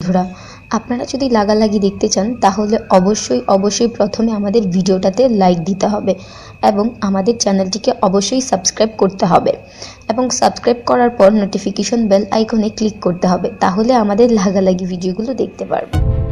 বন্ধুরা, আপনারা যদি লাগালাগি দেখতে চান তাহলে অবশ্যই প্রথমে আমাদের ভিডিওটাতে লাইক দিতে হবে এবং আমাদের চ্যানেলটিকে অবশ্যই সাবস্ক্রাইব করতে হবে এবং সাবস্ক্রাইব করার পর নোটিফিকেশন বেল আইকনে ক্লিক করতে হবে, তাহলে আমাদের লাগালাগি ভিডিওগুলো দেখতে পারবেন।